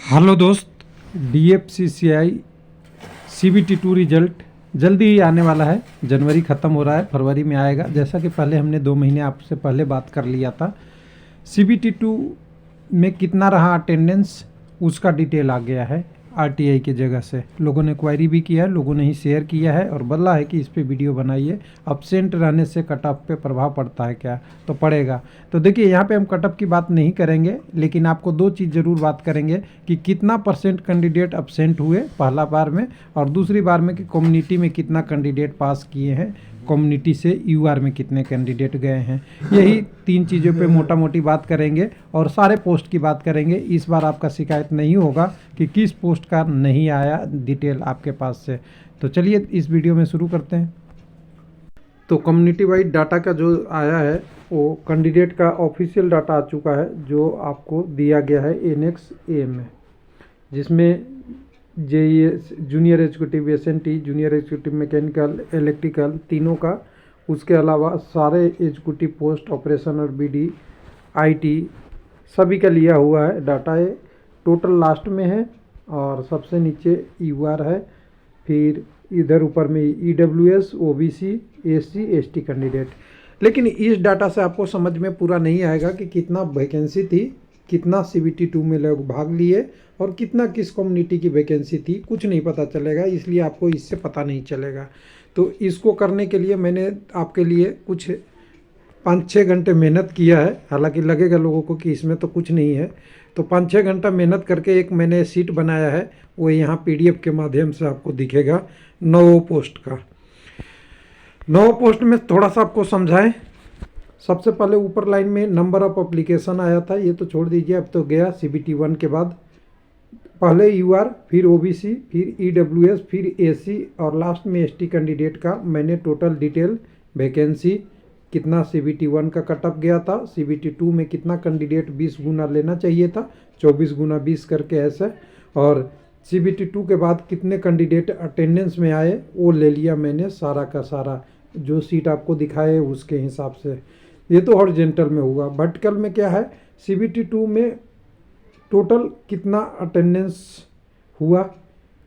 Hello दोस्त, DFCCI CBT2 result जल्दी ही आने वाला है। जनवरी ख़त्म हो रहा है, फरवरी में आएगा। जैसा कि पहले हमने 2 महीने आपसे पहले बात कर लिया था। CBT2 में कितना रहा अटेंडेंस, उसका डिटेल आ गया है RTI की जगह से। लोगों ने क्वायरी भी किया है, लोगों ने ही शेयर किया है और बोला है कि इस पे वीडियो बनाइए। अब्सेंट रहने से कट ऑफ पे प्रभाव पड़ता है क्या? तो पड़ेगा। तो देखिए, यहाँ पे हम कट ऑफ की बात नहीं करेंगे, लेकिन आपको 2 चीज़ ज़रूर बात करेंगे कि कितना % कैंडिडेट अब्सेंट हुए पहला बार में, और दूसरी बार में कि कम्युनिटी में कितना कैंडिडेट पास किए हैं, कम्युनिटी से UR में कितने कैंडिडेट गए हैं। यही 3 चीज़ों पे मोटा मोटी बात करेंगे और सारे पोस्ट की बात करेंगे। इस बार आपका शिकायत नहीं होगा कि किस पोस्ट का नहीं आया डिटेल आपके पास से। तो चलिए इस वीडियो में शुरू करते हैं। तो कम्युनिटी वाइड डाटा का जो आया है वो कैंडिडेट का ऑफिशियल डाटा आ चुका है, जो आपको दिया गया है NXA में, जिसमें JES junior executive, SNT junior executive, mechanical, electrical तीनों का, उसके अलावा सारे एग्जीक्यूटिव पोस्ट, ऑपरेशन और BD, IT सभी का लिया हुआ है डाटा। है टोटल लास्ट में है और सबसे नीचे UR है, फिर इधर ऊपर में EWS, OBC, SC, ST candidate. लेकिन इस डाटा से आपको समझ में पूरा नहीं आएगा कि कितना वैकेंसी थी, कितना CBT2 में लोग भाग लिए और कितना किस कम्युनिटी की वैकेंसी थी, कुछ नहीं पता चलेगा। इसलिए आपको इससे पता नहीं चलेगा। तो इसको करने के लिए मैंने आपके लिए कुछ 5-6 घंटे मेहनत किया है। हालांकि लगेगा लोगों को कि इसमें तो कुछ नहीं है, तो 5-6 घंटा मेहनत करके एक मैंने शीट बनाया है। वो यहाँ PDF के माध्यम से आपको दिखेगा 9 पोस्ट का। 9 पोस्ट में थोड़ा सा आपको समझाएं। सबसे पहले ऊपर लाइन में नंबर ऑफ एप्लीकेशन आया था, ये तो छोड़ दीजिए, अब तो गया। CBT1 के बाद पहले UR, फिर OBC, फिर EWS, फिर SC और लास्ट में ST कैंडिडेट का मैंने टोटल डिटेल, वैकेंसी, कितना CBT1 का कट ऑफ गया था, CBT2 में कितना कैंडिडेट 20 गुना लेना चाहिए था, 24 गुना 20 करके ऐसे, और CBT2 के बाद कितने कैंडिडेट अटेंडेंस में आए वो ले लिया मैंने सारा का सारा। जो सीट आपको दिखाए उसके हिसाब से। ये तो हॉरिजॉन्टल में हुआ। वर्टिकल में क्या है, CBT2 में टोटल कितना अटेंडेंस हुआ,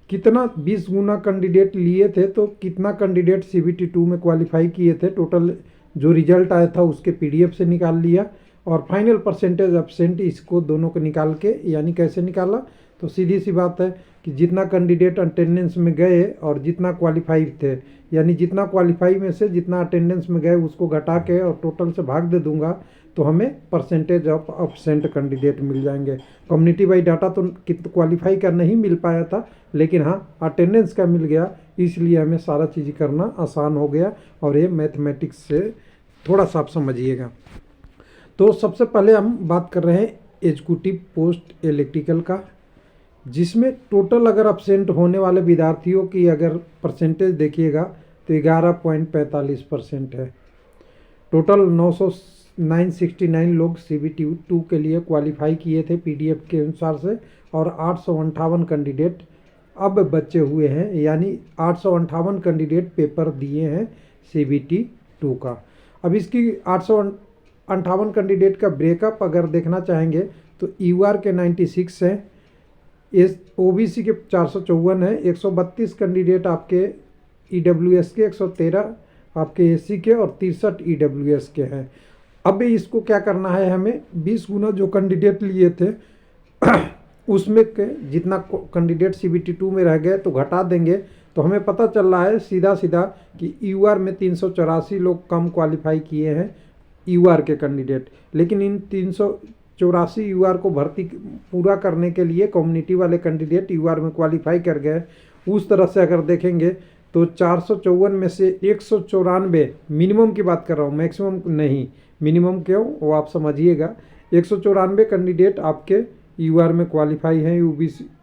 कितना 20 गुना कैंडिडेट लिए थे, तो कितना कैंडिडेट CBT2 में क्वालिफाई किए थे, टोटल जो रिजल्ट आया था उसके PDF से निकाल लिया, और फाइनल परसेंटेज एब्सेंट, इसको दोनों को निकाल के, यानी कैसे निकाला, तो सीधी सी बात है कि जितना कैंडिडेट अटेंडेंस में गए और जितना क्वालिफाई थे, यानी जितना क्वालिफाई में से जितना अटेंडेंस में गए उसको घटा के और टोटल से भाग दे दूंगा, तो हमें परसेंटेज ऑफ एब्सेंट कैंडिडेट मिल जाएंगे। कम्युनिटी वाइज डाटा तो क्वालिफाई का नहीं मिल पाया था, लेकिन हाँ अटेंडेंस का मिल गया, इसलिए हमें सारा चीज़ करना आसान हो गया। और ये मैथमेटिक्स से थोड़ा सा आप समझिएगा। तो सबसे पहले हम बात कर रहे हैं एग्जीक्यूटिव पोस्ट इलेक्ट्रिकल का, जिसमें टोटल अगर अब्सेंट होने वाले विद्यार्थियों की अगर परसेंटेज देखिएगा तो 11.45% है। टोटल 969 लोग CBT2 के लिए क्वालिफाई किए थे PDF के अनुसार से, और 858 कैंडिडेट अब बचे हुए हैं, यानी 858 कैंडिडेट पेपर दिए हैं CBT2 का। अब इसकी 858 कैंडिडेट का ब्रेकअप अगर देखना चाहेंगे तो UR के 96 हैं, OBC के 454 है, 132 कैंडिडेट आपके EWS के, 113 आपके SC के और 63 EWS के हैं। अब इसको क्या करना है, हमें 20 गुना जो कैंडिडेट लिए थे उसमें के जितना कैंडिडेट CBT2 में रह गए तो घटा देंगे। तो हमें पता चल रहा है सीधा सीधा कि UR में 384 लोग कम क्वालिफाई किए हैं UR के कैंडिडेट, लेकिन इन 384 UR को भर्ती पूरा करने के लिए कम्युनिटी वाले कैंडिडेट UR में क्वालिफाई कर गए। उस तरह से अगर देखेंगे तो 454 में से 194, मिनिमम की बात कर रहा हूँ, मैक्सिमम नहीं, मिनिमम क्यों वो आप समझिएगा, 194 कैंडिडेट आपके UR में क्वालिफाई हैं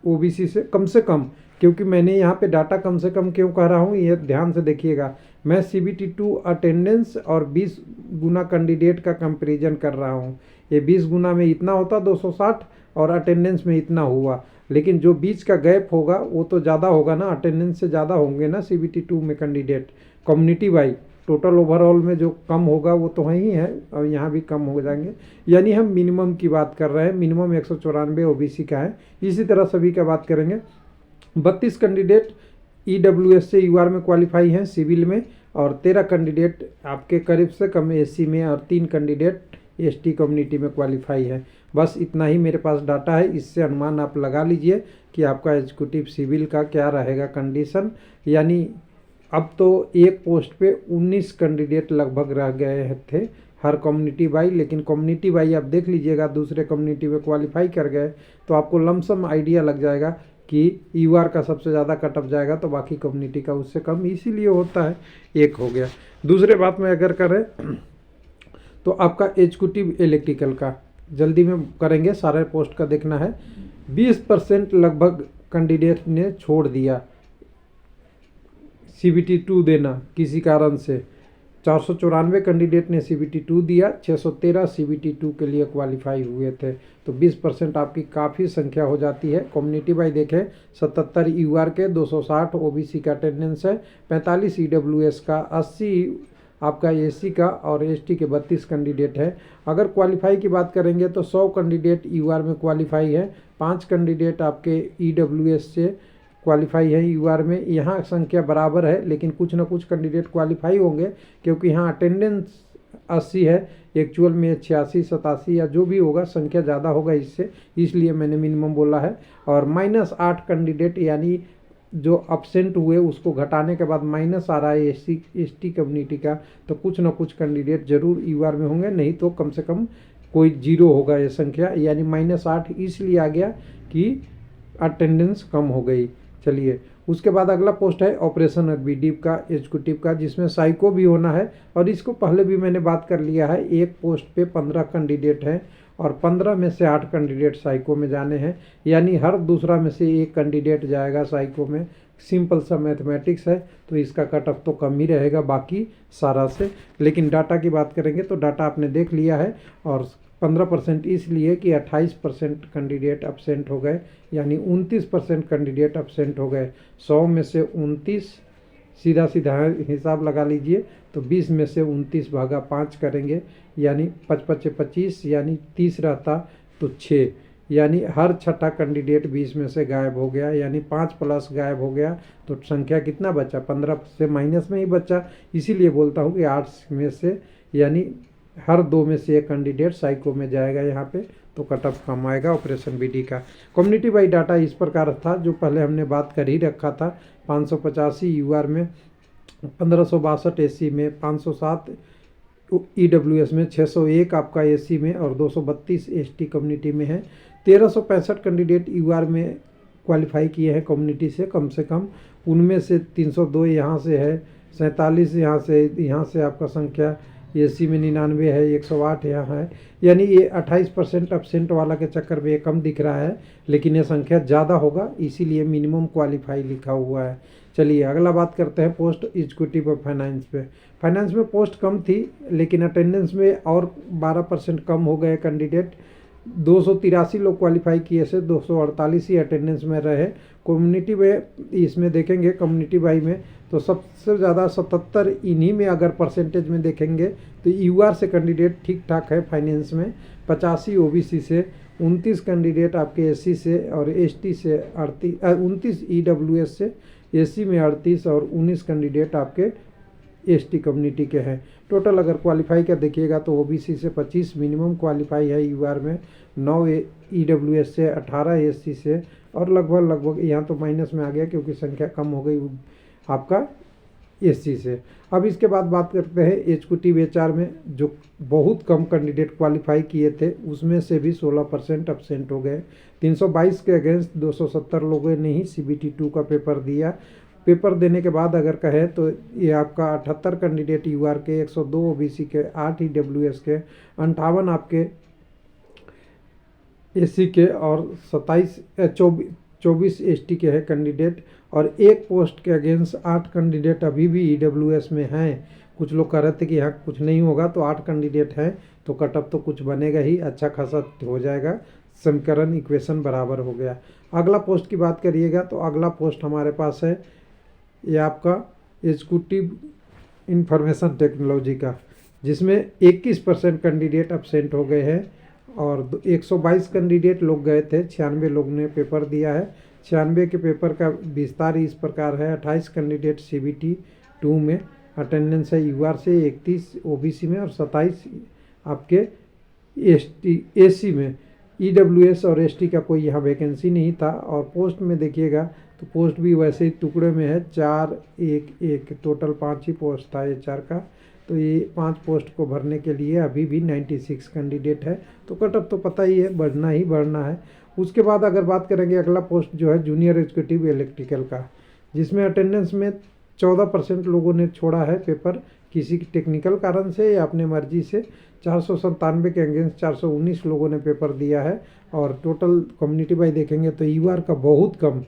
OBC से कम। क्योंकि मैंने यहाँ पे डाटा कम से कम क्यों कह रहा हूँ, ये ध्यान से देखिएगा। मैं CBT2 अटेंडेंस और 20 गुना कैंडिडेट का कंपैरिजन कर रहा हूँ। ये 20 गुना में इतना होता 260 और अटेंडेंस में इतना हुआ, लेकिन जो बीच का गैप होगा वो तो ज़्यादा होगा ना, अटेंडेंस से ज़्यादा होंगे ना CBT2 में candidate community wise. Total overall में जो कम होगा वो तो ही है, और यहाँ भी कम हो जाएंगे। यानी हम मिनिमम की बात कर रहे हैं, मिनिमम 194 ओबीसी का है। इसी तरह सभी का बात करेंगे। 32 कैंडिडेट ईडब्ल्यूएस से यूआर में क्वालिफाई हैं सिविल में, और 13 कैंडिडेट आपके करीब से कम एससी में, और 3 कैंडिडेट एसटी कम्युनिटी में क्वालिफाई है। बस इतना ही मेरे पास डाटा है। इससे अनुमान आप लगा लीजिए कि आपका एग्जीक्यूटिव सिविल का क्या रहेगा कंडीशन। यानी अब तो एक पोस्ट पे 19 कैंडिडेट लगभग रह गए थे हर कम्युनिटी वाई, लेकिन कम्युनिटी वाई आप देख लीजिएगा, दूसरे कम्युनिटी में क्वालिफाई कर गए तो आपको लमसम आइडिया लग जाएगा कि यूआर का सबसे ज़्यादा कट ऑफ जाएगा तो बाकी कम्युनिटी का उससे कम, इसीलिए होता है। एक हो गया। दूसरे बात में अगर करें तो आपका एग्जीक्यूटिव इलेक्ट्रिकल का जल्दी में करेंगे, सारे पोस्ट का देखना है। 20% लगभग कैंडिडेट ने छोड़ दिया CBT 2 देना किसी कारण से। 494 कैंडिडेट ने CBT 2 दिया, 613 CBT 2 के लिए क्वालिफाई हुए थे। तो 20% आपकी काफ़ी संख्या हो जाती है। कम्युनिटी वाई देखें, 77 यूआर के, 260 ओबीसी का अटेंडेंस है, 45 ईडब्ल्यूएस का, 80 आपका एससी का, और एसटी के 32 कैंडिडेट है। अगर क्वालिफाई की बात करेंगे तो 100 कैंडिडेट यूआर में क्वालिफाई है, 5 कैंडिडेट आपके ईडब्ल्यूएस से क्वालिफाई है यूआर में। यहाँ संख्या बराबर है, लेकिन कुछ ना कुछ कैंडिडेट क्वालिफाई होंगे, क्योंकि यहाँ अटेंडेंस 80 है, एक्चुअल में 86 87 या जो भी होगा, संख्या ज़्यादा होगा इससे, इसलिए मैंने मिनिमम बोला है। और -8 कैंडिडेट यानी जो अपसेंट हुए उसको घटाने के बाद माइनस आ रहा है एसटी कम्युनिटी का, तो कुछ ना कुछ कैंडिडेट जरूर यूआर में होंगे, नहीं तो कम से कम कोई जीरो होगा ये संख्या। यानी -8 इसलिए आ गया कि अटेंडेंस कम हो गई। चलिए, उसके बाद अगला पोस्ट है ऑपरेशन बीडी का एग्जीक्यूटिव का, जिसमें साइको भी होना है, और इसको पहले भी मैंने बात कर लिया है। एक पोस्ट पे 15 कैंडिडेट हैं, और 15 में से 8 कैंडिडेट साइको में जाने हैं, यानी हर दूसरा में से एक कैंडिडेट जाएगा साइको में। सिंपल सा मैथमेटिक्स है, तो इसका कट ऑफ तो कम ही रहेगा बाकी सारा से। लेकिन डाटा की बात करेंगे तो डाटा आपने देख लिया है, और 15% इसलिए कि 28% कैंडिडेट अपसेंट हो गए, यानी 29% कैंडिडेट अपसेंट हो गए। 100 में से 29, सीधा सीधा हिसाब लगा लीजिए, तो 20 में से 29 भागा 5 करेंगे, यानी 55 25, यानी 30 रहता तो 6, यानी हर छठा कैंडिडेट 20 में से गायब हो गया, यानी 5 प्लस गायब हो गया, तो संख्या कितना बचा? 15 से माइनस में ही बचा। इसीलिए बोलता हूँ कि 8 में से, यानी हर 2 में से एक कैंडिडेट साइको में जाएगा यहाँ पे, तो कट ऑफ कम आएगा ऑपरेशन बीडी का। कम्युनिटी वाई डाटा इस प्रकार था, जो पहले हमने बात कर ही रखा था। 585 यूआर में, 1562 एससी में, 507 ईडब्ल्यूएस में, 601 आपका एससी में, और 232 एसटी कम्युनिटी में है। 1365 कैंडिडेट यूआर में क्वालिफाई किए हैं कम्युनिटी से कम से कम, उनमें से 302 यहाँ से है, 47 यहाँ से आपका संख्या, एससी में 99 है, 108 यहाँ है। यानी ये 28% अपसेंट वाला के चक्कर में ये कम दिख रहा है, लेकिन ये संख्या ज़्यादा होगा, इसीलिए मिनिमम क्वालिफाई लिखा हुआ है। चलिए, अगला बात करते हैं पोस्ट एग्जीक्यूटिव और फाइनेंस पे। फाइनेंस में पोस्ट कम थी, लेकिन अटेंडेंस में और 12% कम हो गए कैंडिडेट। 283 लोग क्वालिफाई किए से 248 ही अटेंडेंस में रहे। कम्युनिटी में इसमें देखेंगे, कम्युनिटी वाई में तो सबसे ज़्यादा 77 इन्हीं में अगर परसेंटेज में देखेंगे तो यूआर से कैंडिडेट ठीक ठाक है फाइनेंस में, 85 ओबीसी से, 29 कैंडिडेट आपके एससी से, और एसटी से 29 ईडब्ल्यूएस से, एससी में 38, और 19 कैंडिडेट आपके एसटी कम्युनिटी के हैं। टोटल अगर क्वालिफाई का देखिएगा तो ओबीसी से 25 मिनिमम क्वालिफाई है यूआर में, 9 ईडब्ल्यूएस से, 18 एससी से, और लगभग यहाँ तो माइनस में आ गया क्योंकि संख्या कम हो गई आपका एससी से। अब इसके बाद बात करते हैं एग्जीक्यूटिव एचआर में, जो बहुत कम कैंडिडेट क्वालिफाई किए थे, उसमें से भी 16% अपसेंट हो गए। 322 के अगेंस्ट 270 लोगों ने ही CBT 2 का पेपर दिया। पेपर देने के बाद अगर कहें तो ये आपका 78 कैंडिडेट यूआर के, 102 ओबीसी के, 8 ईडब्ल्यूएस के, 58 आपके एससी के, और 24 एसटी के हैं कैंडिडेट, और एक पोस्ट के अगेंस्ट 8 कैंडिडेट अभी भी ईडब्ल्यूएस में हैं। कुछ लोग कह रहे थे कि यहाँ कुछ नहीं होगा, तो 8 कैंडिडेट हैं तो कटअप तो कुछ बनेगा ही, अच्छा खासा हो जाएगा, समीकरण इक्वेशन बराबर हो गया। अगला पोस्ट की बात करिएगा तो अगला पोस्ट हमारे पास है ये आपका एग्जीक्यूटिव इंफॉर्मेशन टेक्नोलॉजी का, जिसमें 21% कैंडिडेट एब्सेंट हो गए हैं और 122 कैंडिडेट लोग गए थे, 96 लोग ने पेपर दिया है। 96 के पेपर का विस्तार इस प्रकार है। 28 कैंडिडेट CBT 2 में अटेंडेंस है UR से, 31 OBC में और 27 आपके SC में। EWS और ST का कोई यहाँ वैकेंसी नहीं था। और पोस्ट में देखिएगा तो पोस्ट भी वैसे ही टुकड़े में है, 4-1-1, टोटल 5 ही पोस्ट था HR का। तो ये 5 पोस्ट को भरने के लिए अभी भी 96 कैंडिडेट है। तो कटअप तो पता ही है, बढ़ना ही बढ़ना है। उसके बाद अगर बात करेंगे अगला पोस्ट जो है जूनियर एग्जीक्यूटिव इलेक्ट्रिकल का, जिसमें अटेंडेंस में 14% लोगों ने छोड़ा है पेपर, किसी टेक्निकल कारण से या अपने मर्जी से। 497 के अगेंस्ट 419 लोगों ने पेपर दिया है। और टोटल कम्युनिटी वाइज देखेंगे तो UR का बहुत कम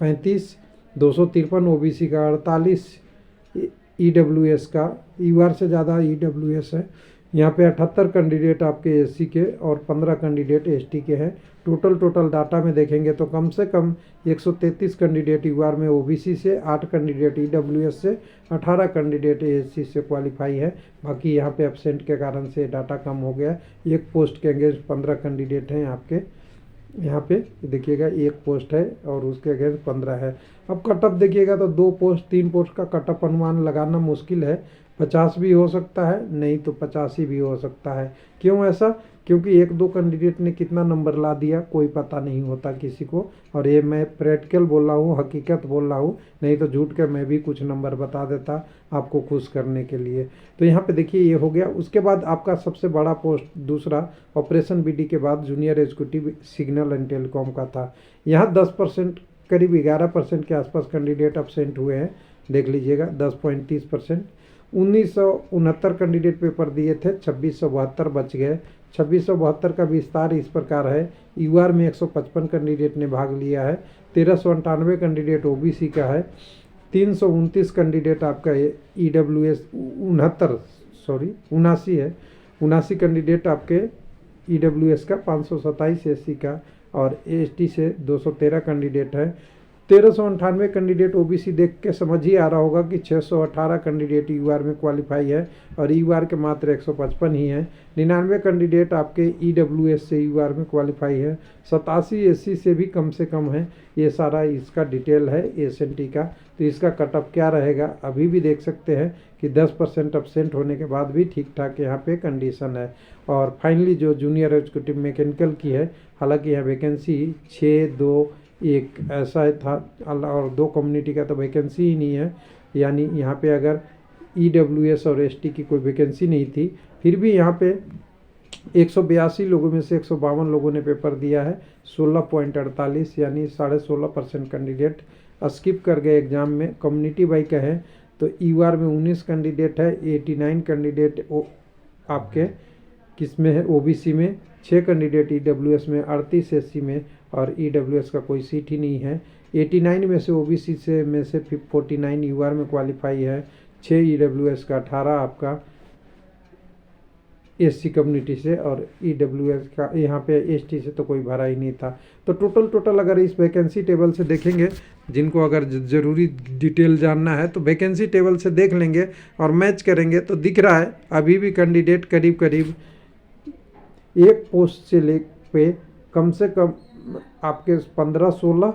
35, 253 OBC का 48, EWS का, UR से ज़्यादा EWS है। यहाँ पे 78 कैंडिडेट आपके SC के और 15 कैंडिडेट ST के हैं। टोटल डाटा में देखेंगे तो कम से कम 133 कैंडिडेट UR में OBC से, 8 कैंडिडेट EWS से, 18 कैंडिडेट SC से क्वालिफाई है। बाकी यहाँ पे एब्सेंट के कारण से डाटा कम हो गया। एक पोस्ट के अगेंस्ट 15 कैंडिडेट हैं आपके, यहाँ पे देखिएगा एक पोस्ट है और उसके अगेंस्ट 15 है। अब कटअप देखिएगा तो 2 पोस्ट 3 पोस्ट का कटअप अनुमान लगाना मुश्किल है। 50 भी हो सकता है, नहीं तो 85 भी हो सकता है। क्यों ऐसा? क्योंकि 1-2 कैंडिडेट ने कितना नंबर ला दिया कोई पता नहीं होता किसी को। और ये मैं प्रैक्टिकल बोल रहा हूँ, हकीकत बोल रहा हूँ, नहीं तो झूठ के मैं भी कुछ नंबर बता देता आपको खुश करने के लिए। तो यहाँ पे देखिए ये हो गया। उसके बाद आपका सबसे बड़ा पोस्ट दूसरा ऑपरेशन BD के बाद junior executive signal and telecom का था। यहाँ 10%, करीब 11% के आसपास कैंडिडेट एब्सेंट हुए हैं। देख लीजिएगा 10.30%। 1969 कैंडिडेट पेपर दिए थे, 2672 बच गए। 2672 का विस्तार इस प्रकार है। UR में 155 कैंडिडेट ने भाग लिया है। 1398 कैंडिडेट OBC का है। 329 कैंडिडेट आपका EWS 79 है। 79 कैंडिडेट आपके EWS का, 527 SC का और ST से 213 कैंडिडेट है। 1398 कैंडिडेट OBC देख के समझ ही आ रहा होगा कि 618 कैंडिडेट UR में क्वालिफाई है और UR के मात्र 155 ही हैं। 99 कैंडिडेट आपके EWS से UR में क्वालिफाई है। 87 SC से भी कम से कम है। ये सारा इसका डिटेल है SNT का। तो इसका कटअप क्या रहेगा अभी भी देख सकते हैं कि 10% एब्सेंट होने के बाद भी ठीक ठाक यहाँ पे कंडीशन है। और फाइनली जो जूनियर एग्जीक्यूटिव मैकेनिकल की है, हालांकि यहाँ वैकेंसी 6-2-1 ऐसा था और 2 कम्युनिटी का तो वैकेंसी ही नहीं है। यानी यहाँ पे अगर EWS और ST की कोई वैकेंसी नहीं थी, फिर भी यहाँ पे 182 लोगों में से 152 लोगों ने पेपर दिया है। 16.48 यानी 16.5% कैंडिडेट स्किप कर गए एग्ज़ाम में। कम्युनिटी वाइज कहें तो UR में 19 कैंडिडेट है, 89 कैंडिडेट आपके किस में है OBC में, 6 कैंडिडेट EWS में, 38 SC में और EWS का कोई सीट ही नहीं है। 89 में से OBC से 49 UR में क्वालिफाई है, 6 EWS का, 18 आपका SC कम्युनिटी से और EWS का यहाँ पे ST से तो कोई भरा ही नहीं था। तो टोटल अगर इस वैकेंसी टेबल से देखेंगे, जिनको अगर ज़रूरी डिटेल जानना है तो वैकेंसी टेबल से देख लेंगे और मैच करेंगे तो दिख रहा है अभी भी कैंडिडेट करीब एक पोस्ट से ले पे कम से कम आपके 15-16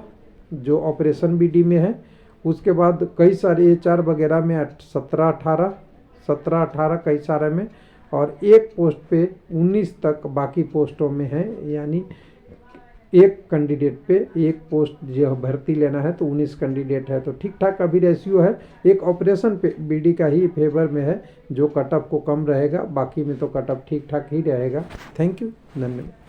जो ऑपरेशन BD में है। उसके बाद कई सारे HR वगैरह में 17-18 कई सारे में, और एक पोस्ट पे 19 तक बाकी पोस्टों में है। यानी एक कैंडिडेट पे एक पोस्ट जो भर्ती लेना है तो 19 कैंडिडेट है। तो ठीक ठाक अभी रेशियो है। एक ऑपरेशन पे BD का ही फेवर में है जो कटअप को कम रहेगा, बाकी में तो कटअप ठीक ठाक ही रहेगा। थैंक यू, धन्यवाद।